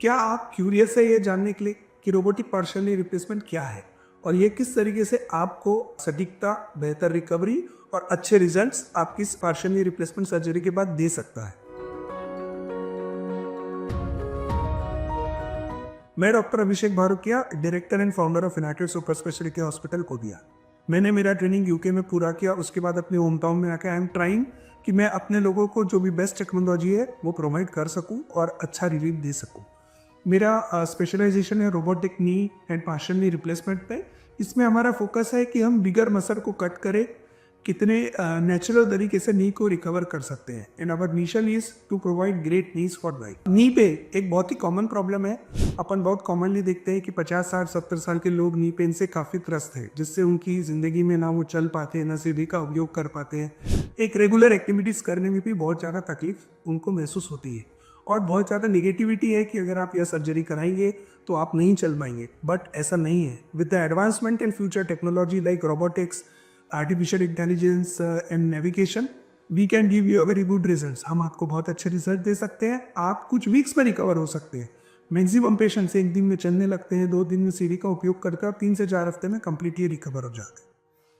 क्या आप क्यूरियस है ये जानने के लिए कि रोबोटिक पार्शियल नी रिप्लेसमेंट क्या है और ये किस तरीके से आपको सटीकता, बेहतर रिकवरी और अच्छे रिजल्ट्स आपकी पार्शियल नी रिप्लेसमेंट सर्जरी के बाद दे सकता है? मैं doctor Abhishek Bharukia, director and founder of united super speciality hospital Kodia. मैंने मेरा ट्रेनिंग यूके में पूरा किया, उसके बाद अपने होम टाउन में आके आई एम ट्राइंग कि मैं अपने लोगों को जो भी बेस्ट टेक्नोलॉजी है वो प्रोवाइड कर सकूं और अच्छा रिलीफ दे सकूं। मेरा स्पेशलाइजेशन है robotic knee and partial knee replacement पे। इसमें हमारा फोकस है कि हम बिगर मसल को कट करें, कितने नेचुरल तरीके से नी को रिकवर कर सकते हैं। And our mission is to provide great knees for life. Knee पे एक बहुत ही कॉमन प्रॉब्लम है। अपन बहुत कॉमनली देखते हैं कि 50 60 70 साल के लोग नी पेन से काफ़ी त्रस्त है, जिससे उनकी ज़िंदगी में ना वो चल पाते हैं, ना सीढ़ी का उपयोग कर पाते हैं। एक रेगुलर एक्टिविटीज़ करने में भी बहुत ज़्यादा तकलीफ उनको महसूस होती है और बहुत ज़्यादा निगेटिविटी है कि अगर आप यह सर्जरी कराएंगे तो आप नहीं चल पाएंगे। बट ऐसा नहीं है। With the advancement in future technology like robotics, artificial intelligence and navigation, we can give you a very good results. हम आपको बहुत अच्छे रिजल्ट दे सकते हैं। आप कुछ वीक्स में रिकवर हो सकते हैं। मैक्सिमम पेशेंट्स एक दिन में चलने लगते हैं, 2 दिन में सीढ़ी का उपयोग करके और 3 से 4 हफ्ते में कम्प्लीटली रिकवर हो जाते हैं।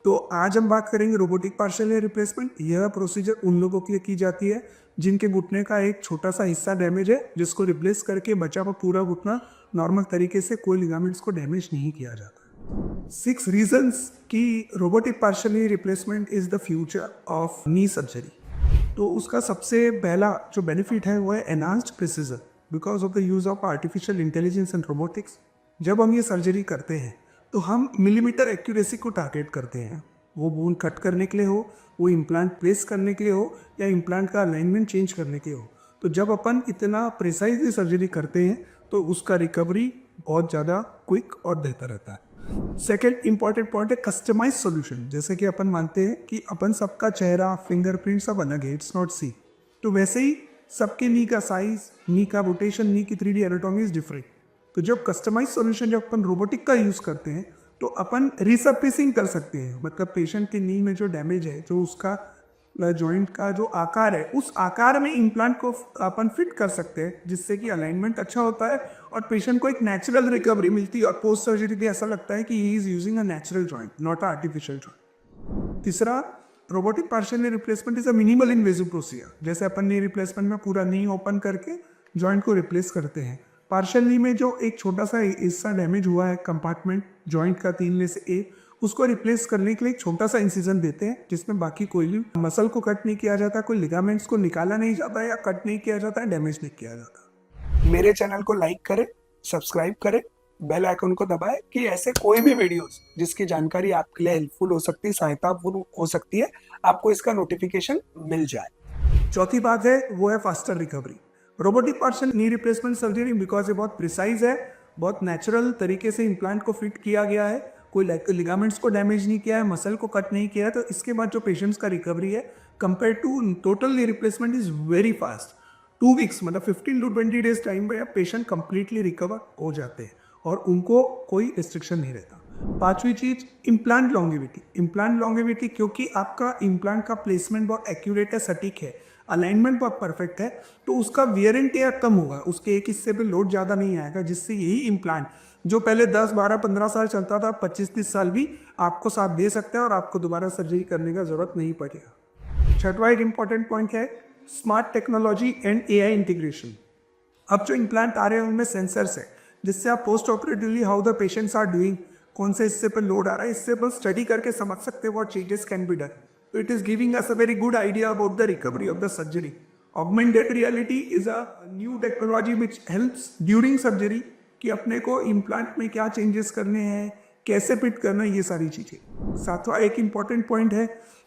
तो आज हम बात करेंगे रोबोटिक पार्शियल नी रिप्लेसमेंट। यह प्रोसीजर उन लोगों के लिए की जाती है जिनके घुटने का एक छोटा सा हिस्सा डैमेज है, जिसको रिप्लेस करके बचा हुआ पूरा घुटना नॉर्मल तरीके से कोई लिगामेंट्स को डैमेज नहीं किया जाता। 6 रीजंस कि robotic partial knee replacement is the future of knee surgery. तो उसका सबसे पहला जो बेनिफिट है वो है enhanced precision because of the use of artificial intelligence and robotics. जब हम ये सर्जरी करते हैं तो हम मिलीमीटर एक्यूरेसी को टारगेट करते हैं। वो बोन कट करने के लिए हो, वो इम्प्लांट प्लेस करने के लिए हो या इम्प्लांट का अलाइनमेंट चेंज करने के लिए हो। तो जब अपन इतना प्रिसाइजली सर्जरी करते हैं तो उसका रिकवरी बहुत ज़्यादा क्विक और बेहतर रहता है। सेकेंड इंपॉर्टेंट पॉइंट है कस्टमाइज सॉल्यूशन। जैसे कि अपन मानते हैं कि अपन सबका चेहरा, फिंगरप्रिंट सब अलग है, इट्स नॉट सी। तो वैसे ही सबके नी का साइज, नी का रोटेशन, नी की 3D एनाटॉमी इज डिफरेंट। तो जब कस्टमाइज सॉल्यूशन जब अपन रोबोटिक का यूज़ करते हैं तो अपन रिसर्फेसिंग कर सकते हैं। मतलब पेशेंट के नी में जो डैमेज है, जो उसका जॉइंट का जो आकार है, उस आकार में इम्प्लांट को अपन फिट कर सकते हैं, जिससे कि अलाइनमेंट अच्छा होता है और पेशेंट को एक नेचुरल रिकवरी मिलती है। और पोस्ट सर्जरी भी ऐसा लगता है कि he is using a natural joint, not a artificial joint. तीसरा, robotic partial knee replacement is a minimal invasive procedure. जैसे अपन नी रिप्लेसमेंट में पूरा नी ओपन करके जॉइंट को रिप्लेस करते हैं, पार्शियल नी में जो एक छोटा सा हिस्सा डैमेज हुआ है, कंपार्टमेंट जॉइंट का 3 में से 1, उसको रिप्लेस करने के लिए एक छोटा सा इंसिजन देते हैं, जिसमें बाकी कोई भी मसल को कट नहीं किया जाता, कोई लिगामेंट्स को निकाला नहीं जाता या कट नहीं किया जाता है, डैमेज नहीं किया जाता। मेरे चैनल को लाइक करें, सब्सक्राइब करें, बेल आइकन को दबाएं कि ऐसे कोई भी वीडियोस जिसकी जानकारी आपके लिए हेल्पफुल हो सकती है, सहायतापूर्ण हो सकती है, आपको इसका नोटिफिकेशन मिल जाए। चौथी बात है वो है faster recovery. Robotic partial knee replacement surgery because ये बहुत प्रिसाइज है, बहुत नेचुरल तरीके से इम्प्लांट को फिट किया गया है, कोई लिगामेंट्स को डैमेज नहीं किया है, मसल को कट नहीं किया है। तो इसके बाद जो पेशेंट्स का रिकवरी है compare to total knee replacement is very fast. 2 weeks मतलब 15 to 20 डेज टाइम में पेशेंट कंप्लीटली रिकवर हो जाते हैं और उनको कोई रिस्ट्रिक्शन नहीं रहता। 5वीं चीज, इम्प्लांट लॉन्गेविटी। इम्प्लांट लॉन्गेविटी क्योंकि आपका इम्प्लांट का प्लेसमेंट बहुत एक्यूरेट है, सटीक है, अलाइनमेंट बहुत परफेक्ट है, तो उसका वियर एंड टेयर कम होगा, उसके एक हिस्से पे लोड ज़्यादा नहीं आएगा, जिससे यही इम्प्लांट जो पहले 10 12 15 साल चलता था, 25 30 साल भी आपको साथ दे सकता है और आपको दोबारा सर्जरी करने का जरूरत नहीं पड़ेगा। छठवां एक इंपॉर्टेंट पॉइंट है smart technology and AI integration. अब जो इम्प्लांट आ रहे हैं उनमें सेंसर्स है, जिससे आप post operatively how the patients are doing, कौन से हिस्से पर लोड आ रहा है, इससे बस स्टडी करके समझ सकते हैं what changes can be done. So it is giving us a very good idea about the recovery of the surgery. Augmented reality is a new technology which helps during surgery कि अपने को implant में क्या changes करने हैं, कैसे fit करना है, ये सारी चीज़ें। सातवां एक इम्पॉर्टेंट पॉइंट है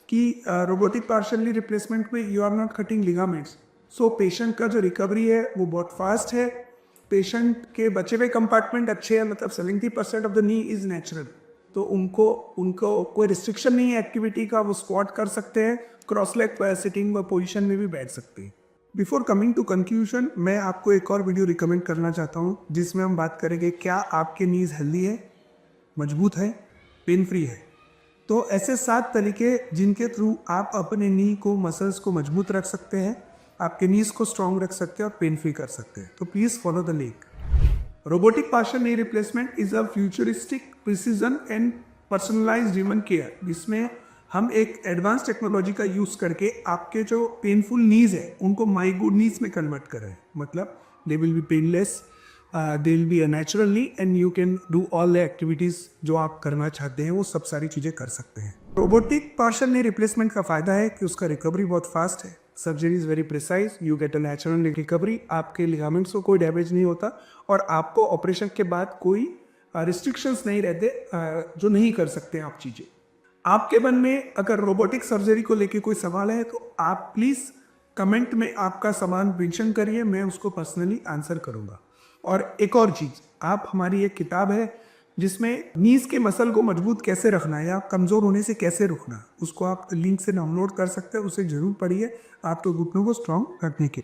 कि रोबोटिक पार्शियल नी रिप्लेसमेंट में you are not cutting ligaments. So patient का जो रिकवरी है वो बहुत फास्ट है। पेशेंट के बचे हुए कंपार्टमेंट अच्छे हैं, मतलब 70% of the knee is natural. तो उनको कोई रिस्ट्रिक्शन नहीं है एक्टिविटी का, वो स्क्वाट कर सकते हैं, क्रॉस लेग सिटिंग पोजीशन में भी बैठ सकते हैं। बिफोर कमिंग टू कंक्लूजन, मैं आपको एक और वीडियो रिकमेंड करना चाहता हूँ जिसमें हम बात करेंगे क्या आपके नीज हेल्दी है, मजबूत है, पेन फ्री है। तो ऐसे 7 तरीके जिनके थ्रू आप अपने नी को, मसल्स को मजबूत रख सकते हैं, आपके नीज को स्ट्रॉन्ग रख सकते हैं और पेन फ्री कर सकते हैं। तो please follow the link. Robotic partial knee replacement is a futuristic precision and personalized human care जिसमें हम एक एडवांस टेक्नोलॉजी का यूज़ करके आपके जो पेनफुल नीज है उनको माई गुड नीज में कन्वर्ट कर रहे हैं. मतलब they will be painless, they will be a natural knee and you can do all the activities जो आप करना चाहते हैं वो सब सारी चीज़ें कर सकते हैं. रोबोटिक पार्शल नी रिप्लेसमेंट का फ़ायदा है कि उसका रिकवरी बहुत फास्ट है. Surgery is very precise, you get a natural recovery. आपके लिगामेंट्स को कोई डैमेज नहीं होता और आपको ऑपरेशन के बाद कोई रिस्ट्रिक्शंस नहीं रहते जो नहीं कर सकते आप चीज़ें. आपके मन में अगर रोबोटिक सर्जरी को लेके कोई सवाल है तो आप प्लीज़ कमेंट में आपका सवाल मेंशन करिए, मैं उसको पर्सनली आंसर करूँगा. और एक और चीज़, आप हमारी एक किताब है जिसमें नीज के मसल को मजबूत कैसे रखना है या कमज़ोर होने से कैसे रुकना, उसको आप लिंक से डाउनलोड कर सकते हैं. उसे ज़रूर पढ़िए आपके घुटनों को स्ट्रॉन्ग रखने के.